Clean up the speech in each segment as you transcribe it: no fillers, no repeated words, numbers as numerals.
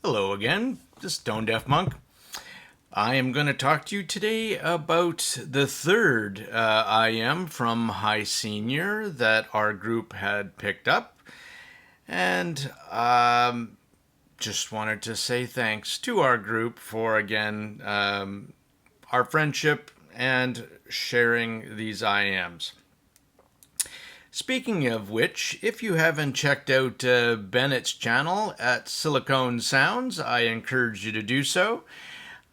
Hello again, this is Tone Deaf Monk. I am going to talk to you today about the third IM from Hisenior that our group had picked up. And just wanted to say thanks to our group for, again, our friendship and sharing these IMs. Speaking of which, if you haven't checked out Bennett's channel at Silicone Soundz, I encourage you to do so.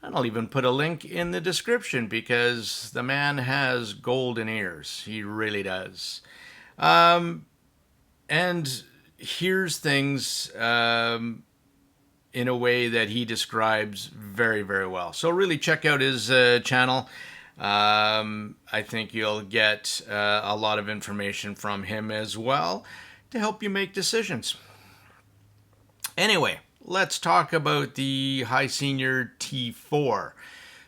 And I'll even put a link in the description because the man has golden ears. He really does. And here's things in a way that he describes very, very well. So really check out his channel. I think you'll get a lot of information from him as well to help you make decisions. Anyway, let's talk about the Hisenior T4.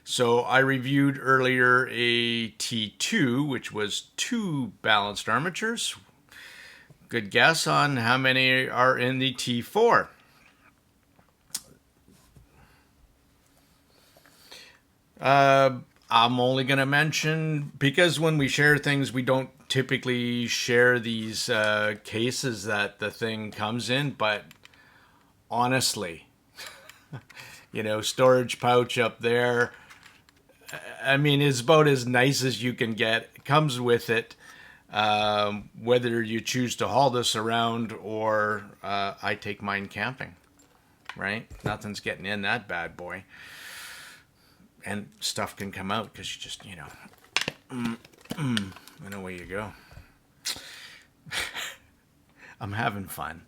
So I reviewed earlier a T2, which was 2 balanced armatures. Good guess on how many are in the T4. I'm only going to mention, because when we share things, we don't typically share these cases that the thing comes in, but honestly, storage pouch up there, I mean, it's about as nice as you can get. It comes with it, whether you choose to haul this around or I take mine camping, right? Nothing's getting in that bad boy. And stuff can come out because you just, and away you go. I'm having fun.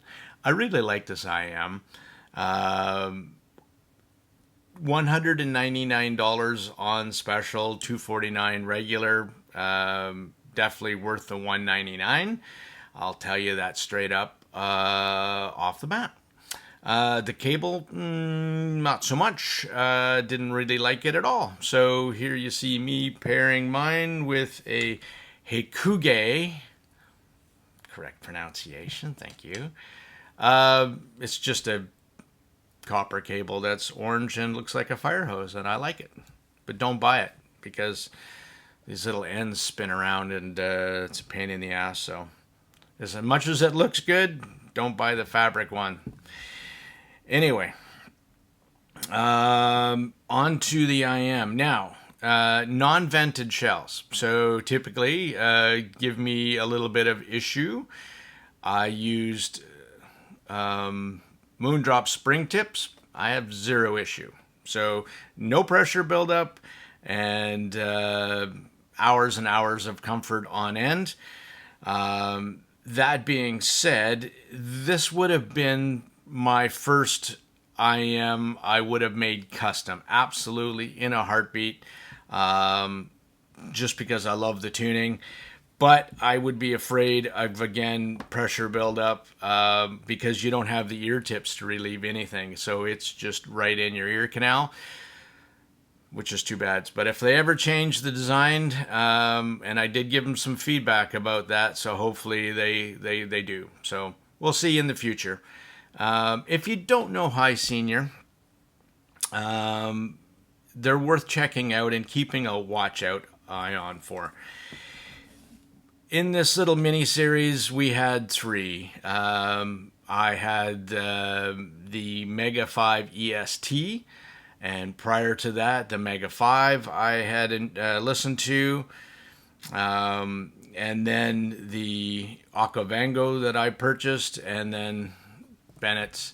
I really like this IM. $199 on special, $249 regular. Definitely worth the $199. I'll tell you that straight up off the bat. The cable, not so much. Didn't really like it at all. So here you see me pairing mine with a Hikuge. Correct pronunciation, thank you. It's just a copper cable that's orange and looks like a fire hose, and I like it. But don't buy it because these little ends spin around and it's a pain in the ass. So as much as it looks good, don't buy the fabric one. Anyway, on to the IM. Now, non-vented shells. So typically, give me a little bit of issue. I used Moondrop spring tips. I have 0 issue. So no pressure buildup and hours and hours of comfort on end. That being said, this would have been my first IM I would have made custom, absolutely in a heartbeat, just because I love the tuning. But I would be afraid of, again, pressure buildup because you don't have the ear tips to relieve anything. So it's just right in your ear canal, which is too bad. But if they ever change the design, and I did give them some feedback about that, so hopefully they do. So we'll see in the future. If you don't know Hisenior, they're worth checking out and keeping a watch out eye on for. In this little mini series, we had 3. I had the Mega 5 EST, and prior to that, the Mega 5 I had listened to, and then the Okavango that I purchased, and then Bennett's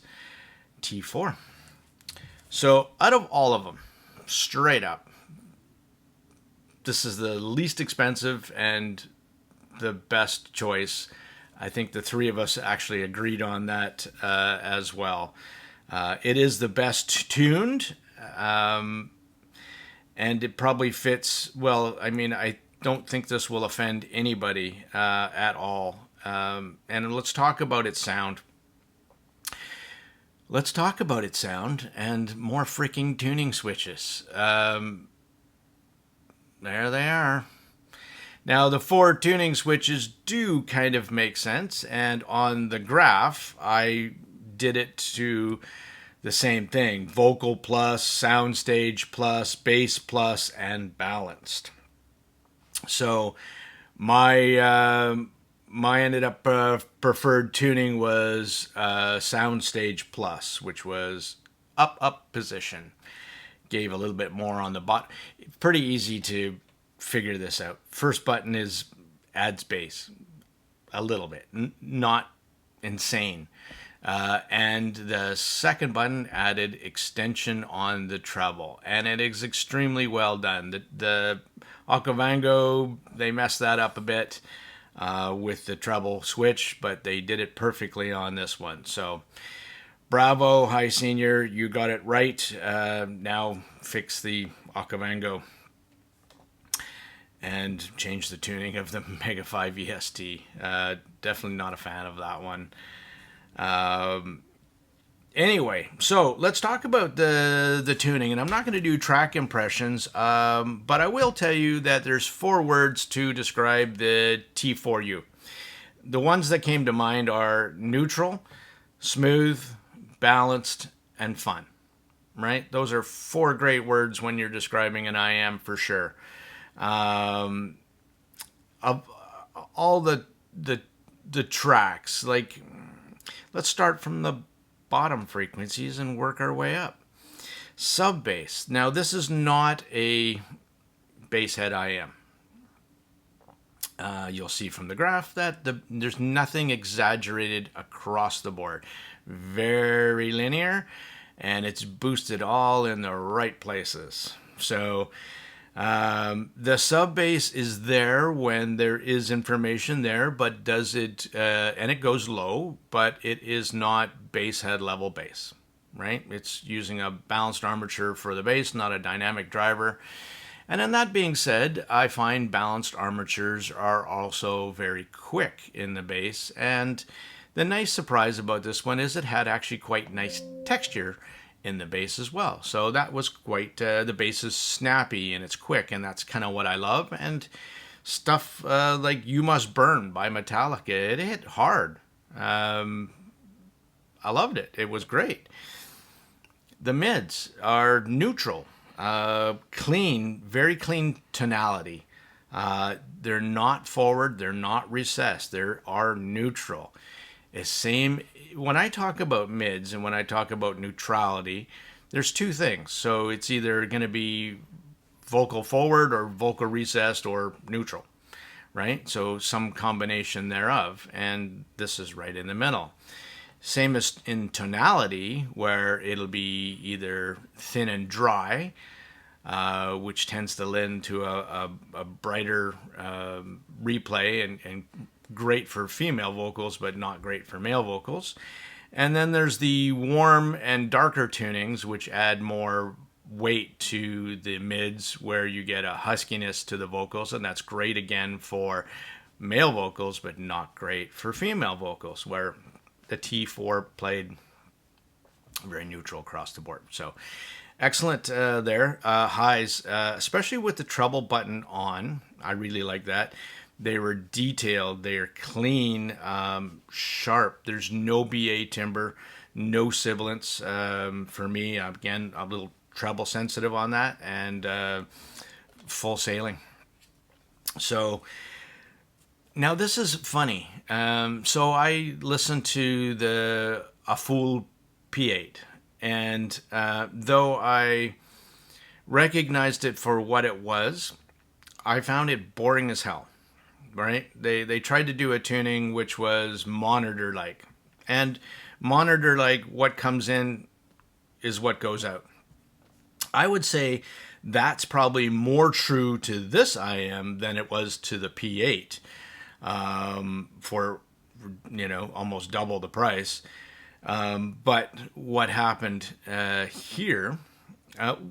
T4. So out of all of them, straight up, this is the least expensive and the best choice. I think the 3 of us actually agreed on that as well. It is the best tuned, and it probably fits well. I mean, I don't think this will offend anybody at all. And let's talk about its sound. Let's talk about its sound and more freaking tuning switches. There they are. Now, the 4 tuning switches do kind of make sense, and on the graph, I did it to the same thing: vocal plus, soundstage plus, bass plus, and balanced. So my ended up preferred tuning was soundstage plus, which was up position. Gave a little bit more on the bot. Pretty easy to figure this out. First button is adds bass a little bit, not insane. And the second button added extension on the treble, and it is extremely well done. The Okavango, they messed that up a bit with the treble switch, but they did it perfectly on this one. So bravo, Hisenior, you got it right. Now fix the Okavango and change the tuning of the Mega 5 EST. Definitely not a fan of that one. Anyway, so let's talk about the tuning, and I'm not going to do track impressions, but I will tell you that there's 4 words to describe the T4U. The ones that came to mind are neutral, smooth, balanced, and fun. Right? Those are 4 great words when you're describing an IM for sure. Of all the tracks, like, let's start from the bottom frequencies and work our way up. Sub bass. Now, this is not a bass head IM. You'll see from the graph that there's nothing exaggerated across the board. Very linear, and it's boosted all in the right places. So the sub bass is there when there is information there, but does it, and it goes low, but it is not bass head level bass, right? It's using a balanced armature for the bass, not a dynamic driver. And then that being said, I find balanced armatures are also very quick in the bass. And the nice surprise about this one is it had actually quite nice texture in the bass as well. So that was quite, the bass is snappy and it's quick, and that's kind of what I love. And stuff like You Must Burn by Metallica, it hit hard. I loved it. It was great. The mids are neutral, clean, very clean tonality. They're not forward, they're not recessed, they are neutral. It's same when I talk about mids and when I talk about neutrality, there's 2 things. So it's either going to be vocal forward or vocal recessed or neutral, right? So some combination thereof, and this is right in the middle. Same as in tonality, where it'll be either thin and dry, which tends to lend to a brighter replay and great for female vocals, but not great for male vocals. And then there's the warm and darker tunings, which add more weight to the mids, where you get a huskiness to the vocals, and that's great again for male vocals, but not great for female vocals, where the T4 played very neutral across the board. So excellent there. Highs, especially with the treble button on, I really like that. They were detailed, they are clean, sharp. There's no BA timbre, no sibilance. For me, again, a little treble sensitive on that, and full sailing. So now this is funny. So I listened to a full P8, and though I recognized it for what it was, I found it boring as hell. Right? They tried to do a tuning which was monitor-like. And monitor-like, what comes in is what goes out. I would say that's probably more true to this IM than it was to the P8 for, almost double the price. But what happened here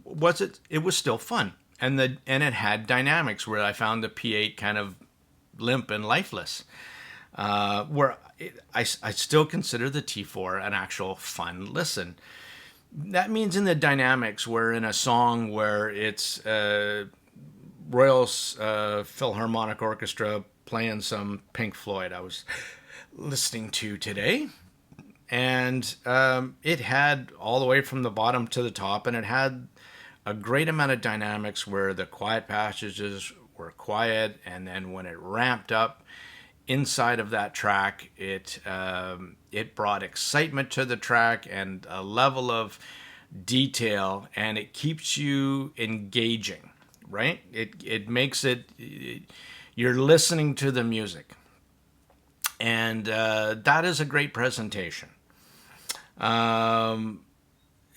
was it was still fun. And it had dynamics where I found the P8 kind of limp and lifeless, where I still consider the T4 an actual fun listen. That means in the dynamics, where in a song where it's Royal Philharmonic Orchestra playing some Pink Floyd I was listening to today, And it had all the way from the bottom to the top, and it had a great amount of dynamics where the quiet passages were quiet, and then when it ramped up inside of that track, it brought excitement to the track and a level of detail, and it keeps you engaging, right? It makes it, you're listening to the music, and that is a great presentation. I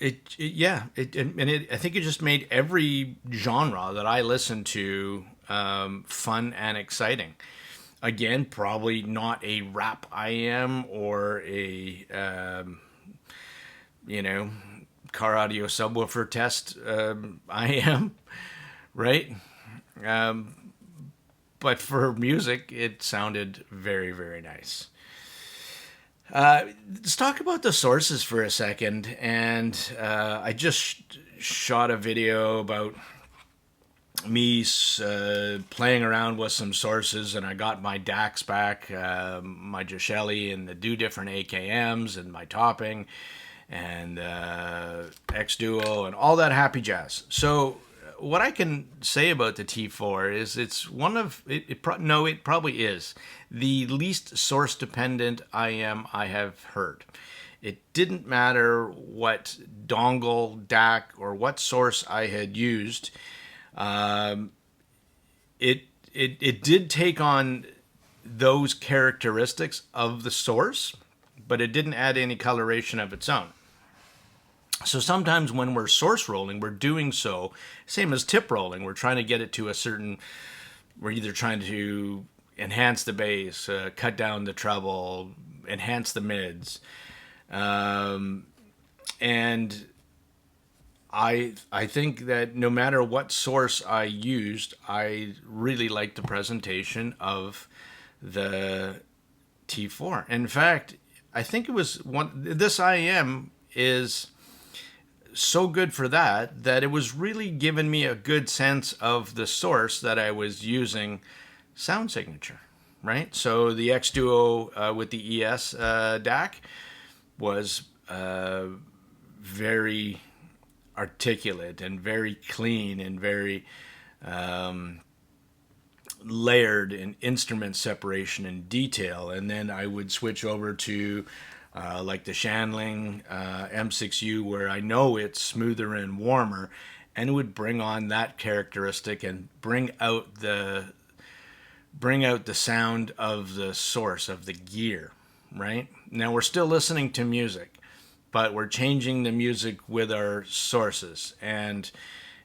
think it just made every genre that I listen to fun and exciting. Again, probably not a rap IM or a car audio subwoofer test IM, right? But for music, it sounded very, very nice. Let's talk about the sources for a second. And I just shot a video about me playing around with some sources, and I got my DACs back, my Gishelli, and the different AKMs, and my topping, and X Duo, and all that happy jazz. So what I can say about the T4 is it's one of it probably is the least source dependent IM I have heard. It didn't matter what dongle, DAC, or what source I had used. It did take on those characteristics of the source, but it didn't add any coloration of its own. So sometimes when we're source rolling, we're doing so, same as tip rolling, we're trying to get it to a certain, we're either trying to enhance the bass, cut down the treble, enhance the mids. And I think that no matter what source I used, I really liked the presentation of the T4. In fact, I think it was this IM is so good for that it was really giving me a good sense of the source that I was using sound signature, right? So the X Duo with the ES DAC was very articulate and very clean and very layered in instrument separation and detail. And then I would switch over to like the Shanling M6U, where I know it's smoother and warmer, and it would bring on that characteristic and bring out the sound of the source of the gear. Right now we're still listening to music, but we're changing the music with our sources, and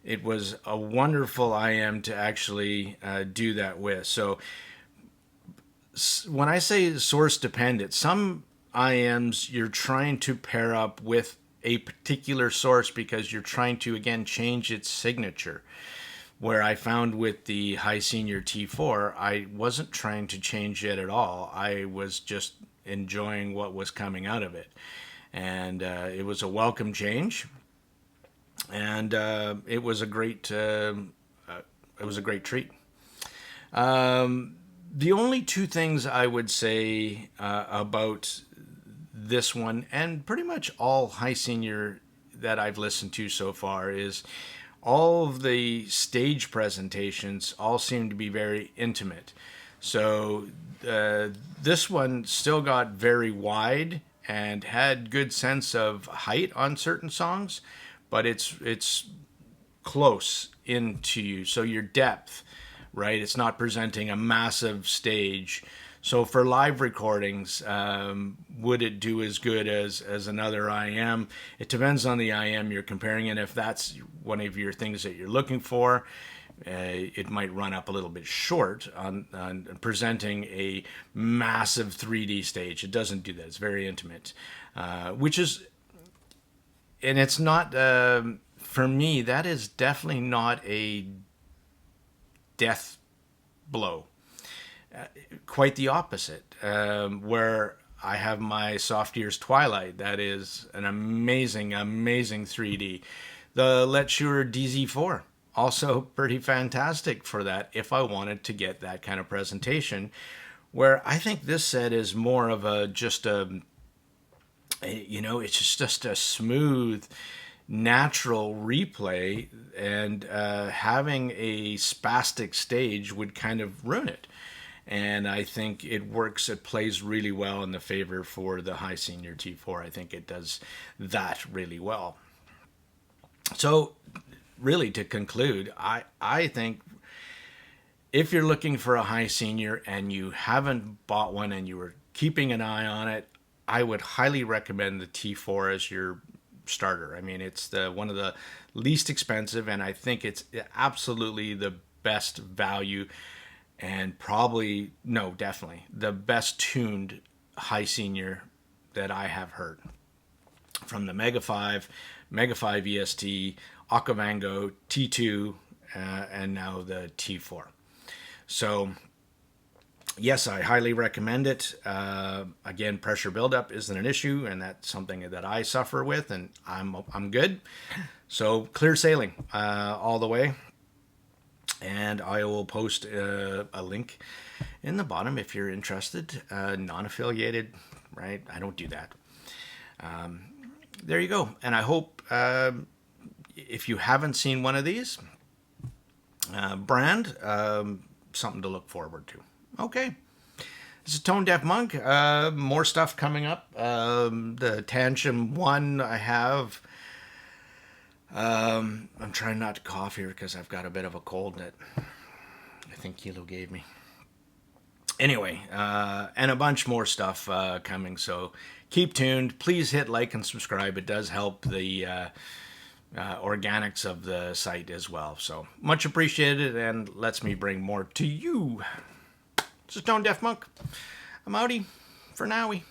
it was a wonderful IM to actually do that with. So when I say source dependent, some IMs you're trying to pair up with a particular source because you're trying to, again, change its signature. Where I found with the Hisenior T4, I wasn't trying to change it at all. I was just enjoying what was coming out of it. And it was a welcome change. And it was a great treat. The only two things I would say about this one, and pretty much all Hisenior that I've listened to so far, is all of the stage presentations all seem to be very intimate. So this one still got very wide and had good sense of height on certain songs, but it's close into you. So your depth, right? It's not presenting a massive stage. So for live recordings, would it do as good as another IM? It depends on the IM you're comparing, and if that's one of your things that you're looking for, it might run up a little bit short on presenting a massive 3D stage. It doesn't do that. It's very intimate, and it's not, for me, that is definitely not a death blow. Quite the opposite, where I have my Soft Ears Twilight. That is an amazing 3D. The Letschurer DZ4, also pretty fantastic for that if I wanted to get that kind of presentation, where I think this set is more of just a You know, it's just a smooth, natural replay, and having a spastic stage would kind of ruin it. And I think it works, it plays really well in the favor for the Hisenior T4. I think it does that really well. So, really, to conclude, I think if you're looking for a Hisenior and you haven't bought one and you were keeping an eye on it, I would highly recommend the T4 as your starter. I mean, it's the one of the least expensive, and I think it's absolutely the best value, and probably, no, definitely the best tuned Hisenior that I have heard. From the Mega 5, Mega 5 EST, Okavango, T2, and now the T4. So, yes, I highly recommend it. Again, pressure buildup isn't an issue, and that's something that I suffer with, and I'm good. So, clear sailing all the way. And I will post a link in the bottom if you're interested. Non-affiliated, right? I don't do that. There you go. And I hope if you haven't seen one of these brand, something to look forward to. Okay. This is Tone Deaf Monk. More stuff coming up. The Tantrum 1 I have. I'm trying not to cough here because I've got a bit of a cold that I think Kilo gave me. Anyway, and a bunch more stuff coming. So keep tuned. Please hit like and subscribe. It does help the organics of the site as well. So much appreciated, and lets me bring more to you. This is Tone Deaf Monk. I'm outie for nowie.